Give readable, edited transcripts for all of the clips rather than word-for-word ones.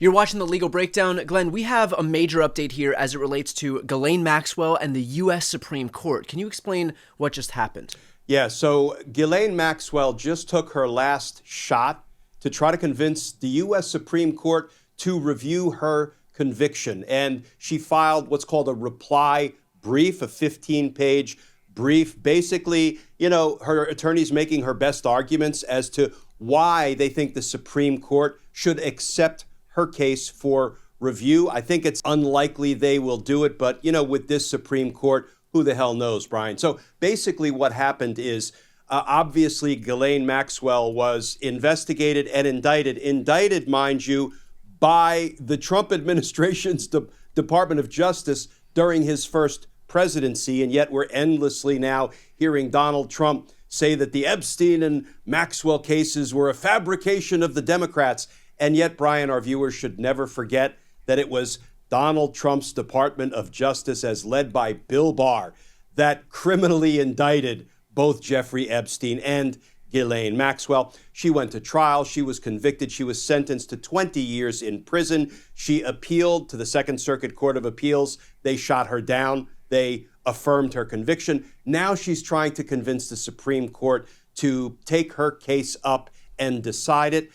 You're watching The Legal Breakdown. Glenn, we have a major update here as it relates to Ghislaine Maxwell and the U.S. Supreme Court. Can you explain what just happened? Yeah, so Ghislaine Maxwell just took her last shot to try to convince the U.S. Supreme Court to review her conviction. And she filed what's called a reply brief, a 15-page brief. Basically, her attorney's making her best arguments as to why they think the Supreme Court should accept her case for review. I think it's unlikely they will do it, but, with this Supreme Court, who the hell knows, Brian? So basically what happened is, obviously, Ghislaine Maxwell was investigated and indicted, mind you, by the Trump administration's Department of Justice during his first presidency. And yet we're endlessly now hearing Donald Trump say that the Epstein and Maxwell cases were a fabrication of the Democrats. And yet, Brian, our viewers should never forget that it was Donald Trump's Department of Justice, as led by Bill Barr, that criminally indicted both Jeffrey Epstein and Ghislaine Maxwell. She went to trial. She was convicted. She was sentenced to 20 years in prison. She appealed to the Second Circuit Court of Appeals. They shot her down. They affirmed her conviction. Now she's trying to convince the Supreme Court to take her case up and decide it.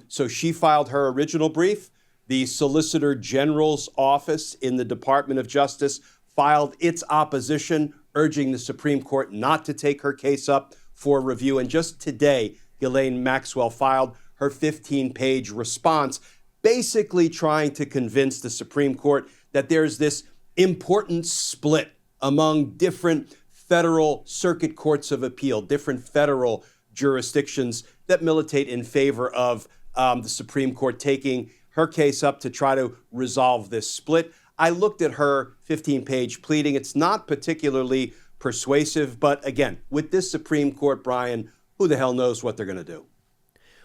So she filed her original brief. The Solicitor General's office in the Department of Justice filed its opposition, urging the Supreme Court not to take her case up for review. And just today, Ghislaine Maxwell filed her 15-page response, basically trying to convince the Supreme Court that there's this important split among different federal circuit courts of appeal, different federal jurisdictions that militate in favor of the Supreme Court taking her case up to try to resolve this split. I looked at her 15-page pleading. It's not particularly persuasive, but again, with this Supreme Court, Brian, who the hell knows what they're going to do?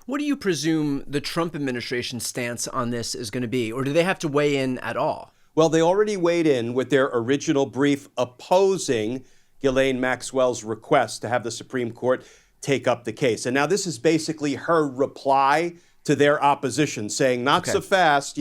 What do you presume the Trump administration's stance on this is going to be, or do they have to weigh in at all? Well, they already weighed in with their original brief opposing Ghislaine Maxwell's request to have the Supreme Court take up the case. And now this is basically her reply to their opposition, saying, not so fast,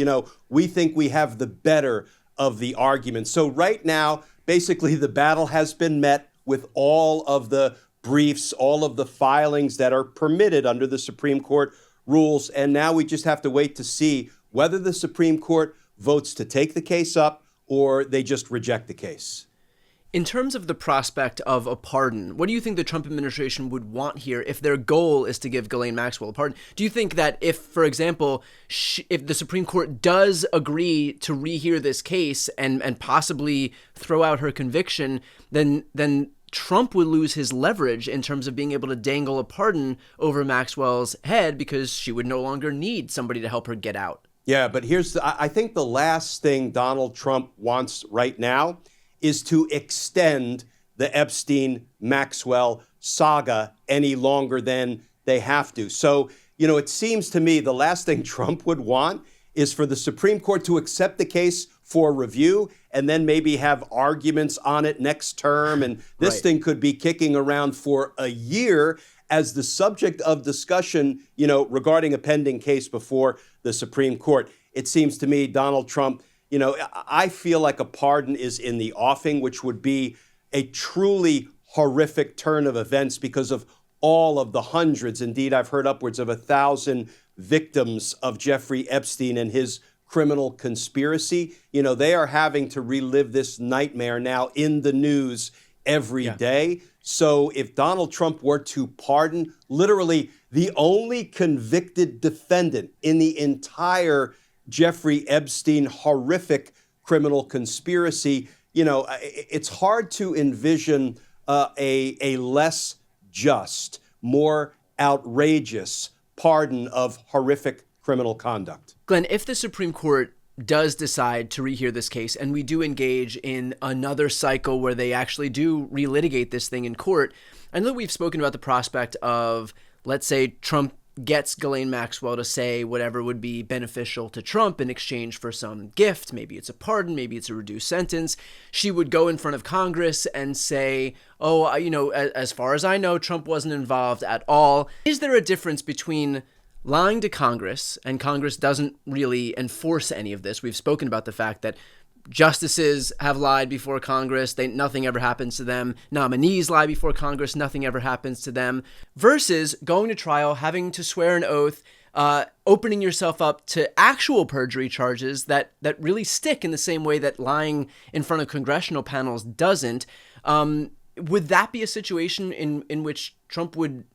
we think we have the better of the argument. So right now, basically the battle has been met with all of the briefs, all of the filings that are permitted under the Supreme Court rules. And now we just have to wait to see whether the Supreme Court votes to take the case up or they just reject the case. In terms of the prospect of a pardon, what do you think the Trump administration would want here if their goal is to give Ghislaine Maxwell a pardon? Do you think that if, for example, if the Supreme Court does agree to rehear this case and possibly throw out her conviction, then Trump would lose his leverage in terms of being able to dangle a pardon over Maxwell's head because she would no longer need somebody to help her get out? Yeah, but I think the last thing Donald Trump wants right now is to extend the Epstein-Maxwell saga any longer than they have to. So, it seems to me the last thing Trump would want is for the Supreme Court to accept the case for review and then maybe have arguments on it next term. And this thing could be kicking around for a year as the subject of discussion, regarding a pending case before the Supreme Court. It seems to me Donald Trump, I feel like a pardon is in the offing, which would be a truly horrific turn of events because of all of the hundreds. Indeed, I've heard upwards of 1,000 victims of Jeffrey Epstein and his criminal conspiracy. They are having to relive this nightmare now in the news every day. So if Donald Trump were to pardon literally the only convicted defendant in the entire Jeffrey Epstein horrific criminal conspiracy, it's hard to envision a less just, more outrageous pardon of horrific criminal conduct. Glenn, if the Supreme Court does decide to rehear this case and we do engage in another cycle where they actually do relitigate this thing in court, I know we've spoken about the prospect of, let's say, Trump gets Ghislaine Maxwell to say whatever would be beneficial to Trump in exchange for some gift. Maybe it's a pardon, maybe it's a reduced sentence. She would go in front of Congress and say, as far as I know, Trump wasn't involved at all. Is there a difference between lying to Congress, and Congress doesn't really enforce any of this. We've spoken about the fact that justices have lied before Congress, nothing ever happens to them. Nominees lie before Congress, nothing ever happens to them. Versus going to trial, having to swear an oath, opening yourself up to actual perjury charges that really stick in the same way that lying in front of congressional panels doesn't. Would that be a situation in which Trump would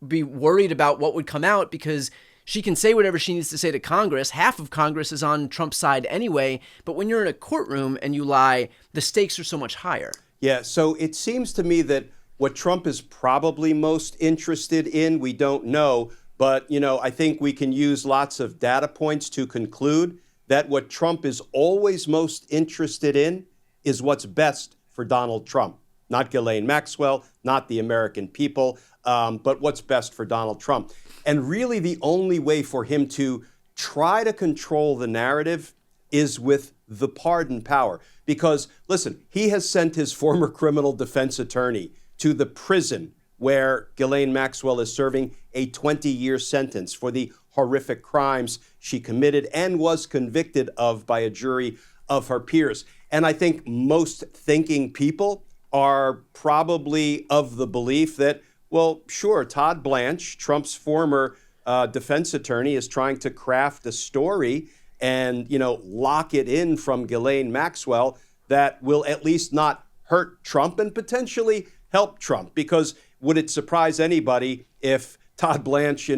be worried about what would come out, because she can say whatever she needs to say to Congress? Half of Congress is on Trump's side anyway. But when you're in a courtroom and you lie, the stakes are so much higher. Yeah, so it seems to me that what Trump is probably most interested in, we don't know. But, I think we can use lots of data points to conclude that what Trump is always most interested in is what's best for Donald Trump. Not Ghislaine Maxwell, not the American people, but what's best for Donald Trump. And really the only way for him to try to control the narrative is with the pardon power. Because, listen, he has sent his former criminal defense attorney to the prison where Ghislaine Maxwell is serving a 20-year sentence for the horrific crimes she committed and was convicted of by a jury of her peers. And I think most thinking people are probably of the belief that, well, sure, Todd Blanche, Trump's former defense attorney, is trying to craft a story and, lock it in from Ghislaine Maxwell that will at least not hurt Trump and potentially help Trump. Because would it surprise anybody if Todd Blanche,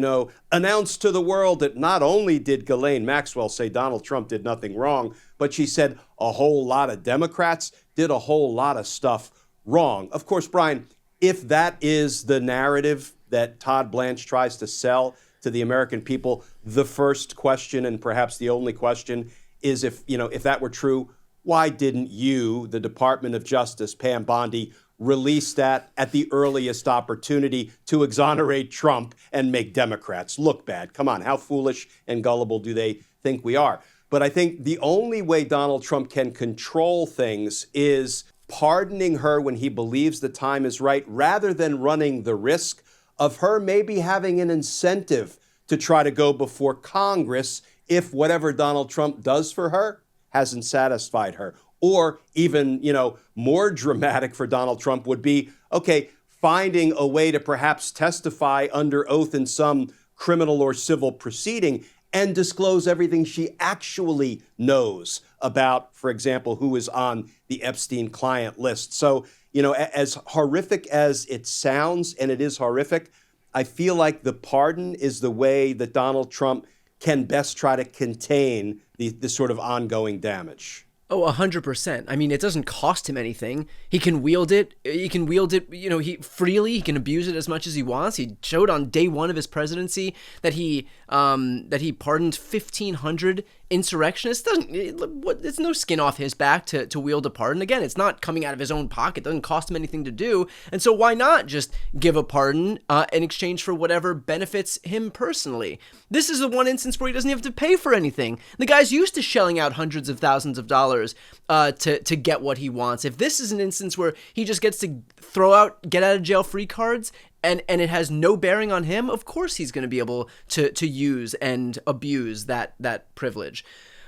announced to the world that not only did Ghislaine Maxwell say Donald Trump did nothing wrong, but she said a whole lot of Democrats did a whole lot of stuff wrong? Of course, Brian, if that is the narrative that Todd Blanche tries to sell to the American people, the first question, and perhaps the only question, is if that were true, why didn't you, the Department of Justice, Pam Bondi, release that at the earliest opportunity to exonerate Trump and make Democrats look bad? Come on, how foolish and gullible do they think we are? But I think the only way Donald Trump can control things is pardoning her when he believes the time is right, rather than running the risk of her maybe having an incentive to try to go before Congress if whatever Donald Trump does for her hasn't satisfied her. Or even, more dramatic for Donald Trump would be, finding a way to perhaps testify under oath in some criminal or civil proceeding and disclose everything she actually knows about, for example, who is on the Epstein client list. So, as horrific as it sounds, and it is horrific, I feel like the pardon is the way that Donald Trump can best try to contain the sort of ongoing damage. Oh, 100%. I mean, it doesn't cost him anything. He can wield it. He freely. He can abuse it as much as he wants. He showed on day one of his presidency that he pardoned 1,500 insurrectionists. It's no skin off his back to wield a pardon. Again, it's not coming out of his own pocket. It doesn't cost him anything to do. And so why not just give a pardon in exchange for whatever benefits him personally? This is the one instance where he doesn't have to pay for anything. The guy's used to shelling out hundreds of thousands of dollars to get what he wants. If this is an instance where he just gets to throw out get out of jail free cards and it has no bearing on him, of course he's going to be able to use and abuse that privilege.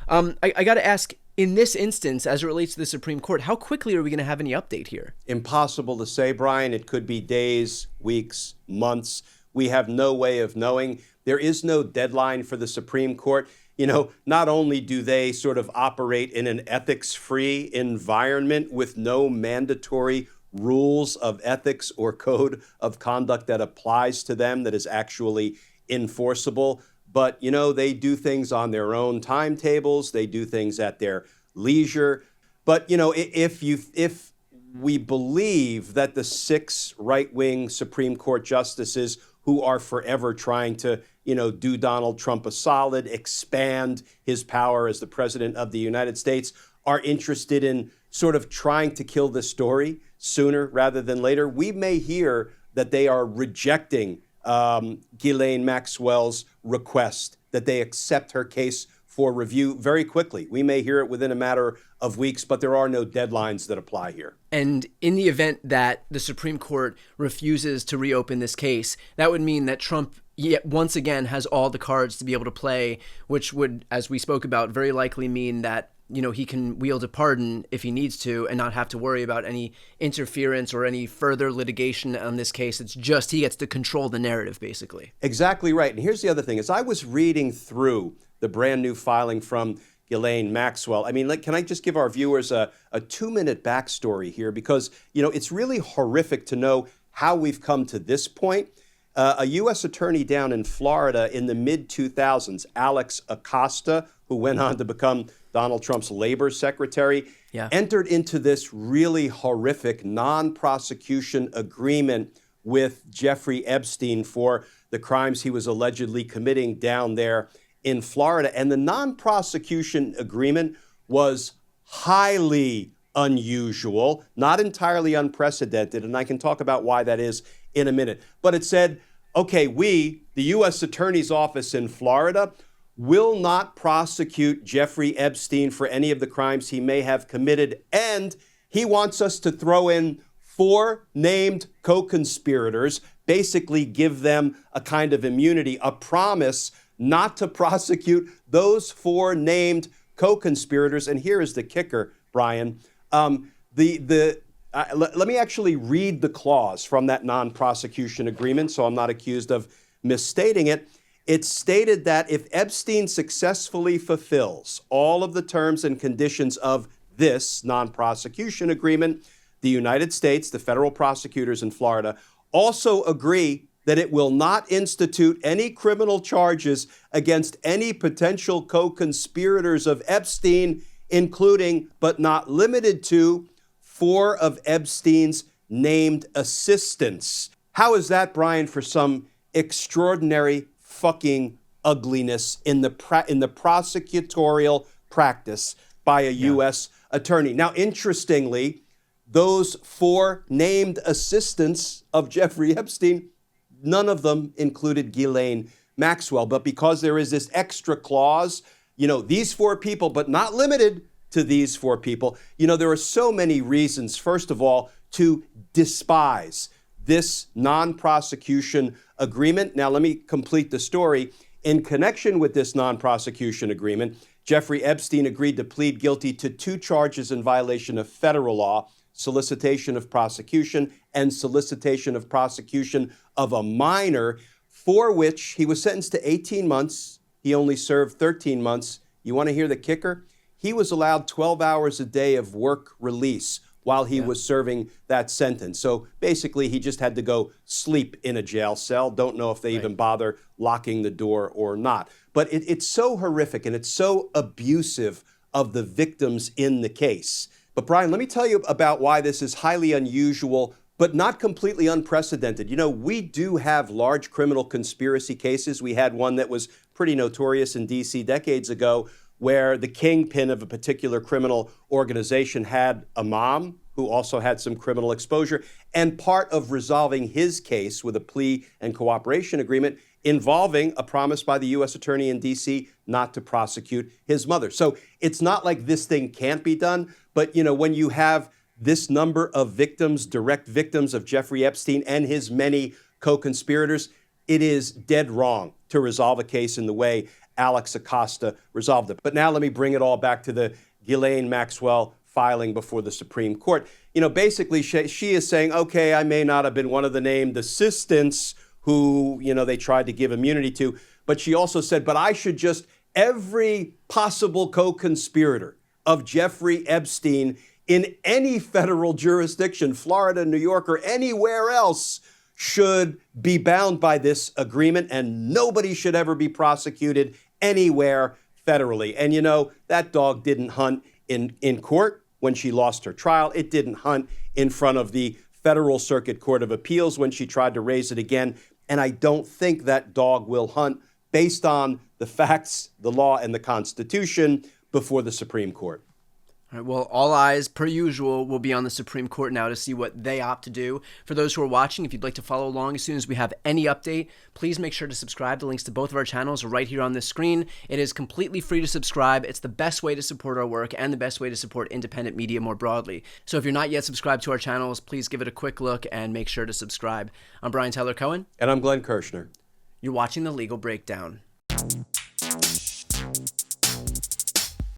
I got to ask, in this instance, as it relates to the Supreme Court, how quickly are we going to have any update here? Impossible to say, Brian. It could be days, weeks, months. We have no way of knowing. There is no deadline for the Supreme Court. Not only do they sort of operate in an ethics-free environment with no mandatory rules of ethics or code of conduct that applies to them that is actually enforceable, but, they do things on their own timetables. They do things at their leisure. But, if we believe that the 6 right-wing Supreme Court justices who are forever trying to, do Donald Trump a solid, expand his power as the president of the United States, are interested in sort of trying to kill the story sooner rather than later, we may hear that they are rejecting Ghislaine Maxwell's request, that they accept her case for review very quickly. We may hear it within a matter of weeks, but there are no deadlines that apply here. And in the event that the Supreme Court refuses to reopen this case, that would mean that Trump yet once again has all the cards to be able to play, which would, as we spoke about, very likely mean that, he can wield a pardon if he needs to and not have to worry about any interference or any further litigation on this case. It's just he gets to control the narrative, basically. Exactly right. And here's the other thing. As I was reading through the brand new filing from Ghislaine Maxwell, can I just give our viewers a 2-minute backstory here? Because, it's really horrific to know how we've come to this point. A U.S. attorney down in Florida in the mid-2000s, Alex Acosta, who went on to become Donald Trump's labor secretary, entered into this really horrific non-prosecution agreement with Jeffrey Epstein for the crimes he was allegedly committing down there in Florida. And the non-prosecution agreement was highly unusual, not entirely unprecedented, and I can talk about why that is in a minute. But it said, okay, we, the U.S. Attorney's Office in Florida, will not prosecute Jeffrey Epstein for any of the crimes he may have committed, and he wants us to throw in 4 named co-conspirators, basically give them a kind of immunity, a promise not to prosecute those 4 named co-conspirators. And here is the kicker, Brian. Let me actually read the clause from that non-prosecution agreement so I'm not accused of misstating it. It stated that if Epstein successfully fulfills all of the terms and conditions of this non-prosecution agreement, the United States, the federal prosecutors in Florida, also agree that it will not institute any criminal charges against any potential co-conspirators of Epstein, including but not limited to 4 of Epstein's named assistants. How is that, Brian, for some extraordinary fucking ugliness in the prosecutorial practice by a U.S. attorney? Now, interestingly, those 4 named assistants of Jeffrey Epstein, none of them included Ghislaine Maxwell. But because there is this extra clause, these 4 people, but not limited to these 4 people, there are so many reasons, first of all, to despise this non-prosecution agreement. Now, let me complete the story. In connection with this non-prosecution agreement, Jeffrey Epstein agreed to plead guilty to 2 charges in violation of federal law: solicitation of prosecution and solicitation of prosecution of a minor, for which he was sentenced to 18 months. He only served 13 months. You want to hear the kicker? He was allowed 12 hours a day of work release while he was serving that sentence. So basically, he just had to go sleep in a jail cell. Don't know if they even bother locking the door or not. But it's so horrific and it's so abusive of the victims in the case. But Brian, let me tell you about why this is highly unusual, but not completely unprecedented. We do have large criminal conspiracy cases. We had one that was pretty notorious in D.C. decades ago, where the kingpin of a particular criminal organization had a mom who also had some criminal exposure. And part of resolving his case with a plea and cooperation agreement involving a promise by the U.S. attorney in D.C. not to prosecute his mother. So it's not like this thing can't be done. But, when you have this number of victims, direct victims of Jeffrey Epstein and his many co-conspirators, it is dead wrong to resolve a case in the way Alex Acosta resolved it. But now let me bring it all back to the Ghislaine Maxwell filing before the Supreme Court. Basically she is saying, okay, I may not have been one of the named assistants who, they tried to give immunity to, but she also said, but I should just, every possible co-conspirator of Jeffrey Epstein in any federal jurisdiction, Florida, New York, or anywhere else, should be bound by this agreement, and nobody should ever be prosecuted anywhere federally. And that dog didn't hunt in court when she lost her trial. It didn't hunt in front of the Federal Circuit Court of Appeals when she tried to raise it again. And I don't think that dog will hunt based on the facts, the law, and the Constitution before the Supreme Court. All right, well, all eyes, per usual, will be on the Supreme Court now to see what they opt to do. For those who are watching, if you'd like to follow along as soon as we have any update, please make sure to subscribe. The links to both of our channels are right here on this screen. It is completely free to subscribe. It's the best way to support our work and the best way to support independent media more broadly. So if you're not yet subscribed to our channels, please give it a quick look and make sure to subscribe. I'm Brian Tyler Cohen. And I'm Glenn Kirshner. You're watching The Legal Breakdown.